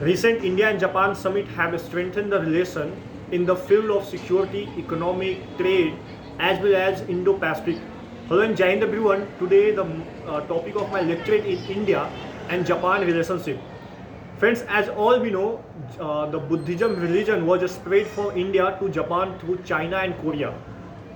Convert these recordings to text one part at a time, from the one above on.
Recent India and Japan summit have strengthened the relation in the field of security, economic, trade, as well as Indo-Pacific. Hello and Jai Hind everyone. Today the topic of my lecture is India and Japan relationship. Friends, as all we know, the Buddhism religion was spread from India to Japan through China and Korea.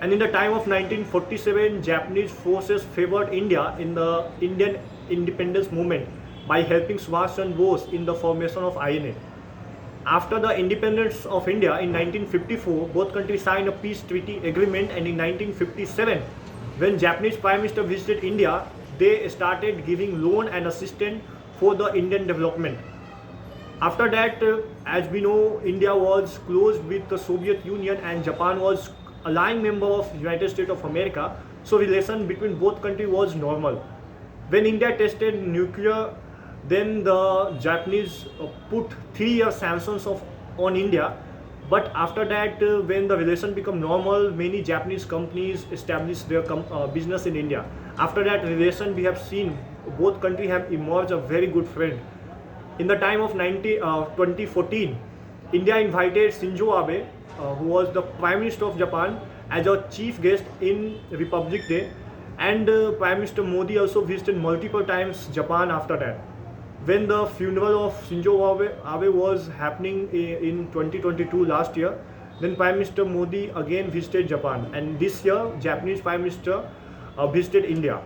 And in the time of 1947, Japanese forces favored India in the Indian independence movement by helping Subhash Chandra Bose in the formation of INA. After the independence of India in 1954, both countries signed a peace treaty agreement, and in 1957, when Japanese Prime Minister visited India, they started giving loan and assistance for the Indian development. After that, as we know, India was close with the Soviet Union and Japan was allying member of United States of America, so relation between both countries was normal. When India tested nuclear, then the Japanese put 3-year sanctions on India. But after that, when the relation become normal, many Japanese companies established their business in India. After that relation, we have seen both countries have emerged a very good friend. In the time of 2014, India invited Shinzo Abe, who was the Prime Minister of Japan, as a chief guest in Republic Day, and Prime Minister Modi also visited multiple times Japan after that. When the funeral of Shinzo Abe was happening in 2022 last year, then Prime Minister Modi again visited Japan, and this year Japanese Prime Minister visited India.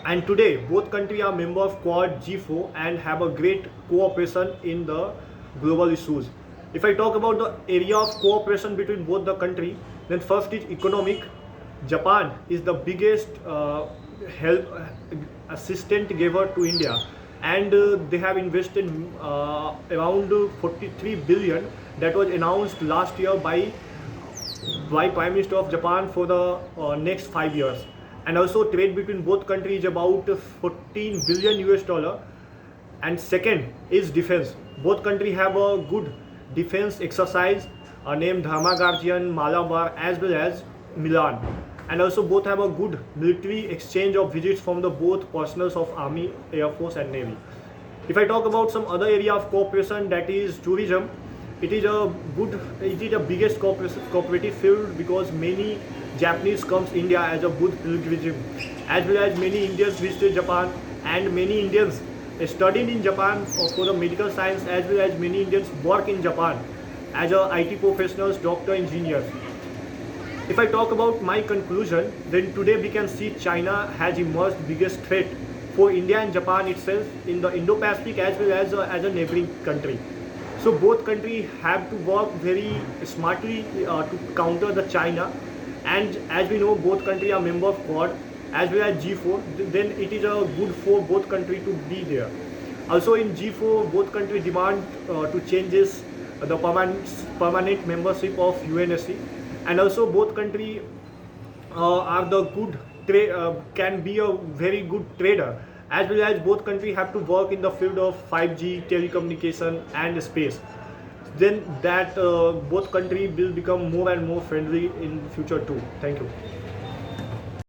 And today both countries are members of Quad G4 and have a great cooperation in the global issues. If I talk about the area of cooperation between both the countries, then first is economic. Japan is the biggest help assistant giver to India, and they have invested around 43 billion that was announced last year by Prime Minister of Japan for the next 5 years. And also trade between both countries is about 14 billion US dollar. And second is defense. Both countries have a good defense exercise named Dharma Guardian, Malabar, as well as Milan. And also both have a good military exchange of visits from the both personals of Army, Air Force and Navy. If I talk about some other area of cooperation, that is tourism, it is the biggest cooperative field because many Japanese comes India as a good pilgrimage, as well as many Indians visited Japan, and many Indians studied in Japan for the medical science, as well as many Indians work in Japan as a IT professionals, doctor, engineers. If I talk about my conclusion, then today we can see China has emerged biggest threat for India and Japan itself in the Indo-Pacific, as well as a neighboring country. So both countries have to work very smartly to counter the China. And as we know, both countries are member of Quad as well as G4. Then it is a good for both countries to be there. Also in G4, both countries demand to changes the permanent membership of UNSC. And also both countries are the good can be a very good trader, as well as both countries have to work in the field of 5G, telecommunication and space. Then that both countries will become more and more friendly in future too. Thank you.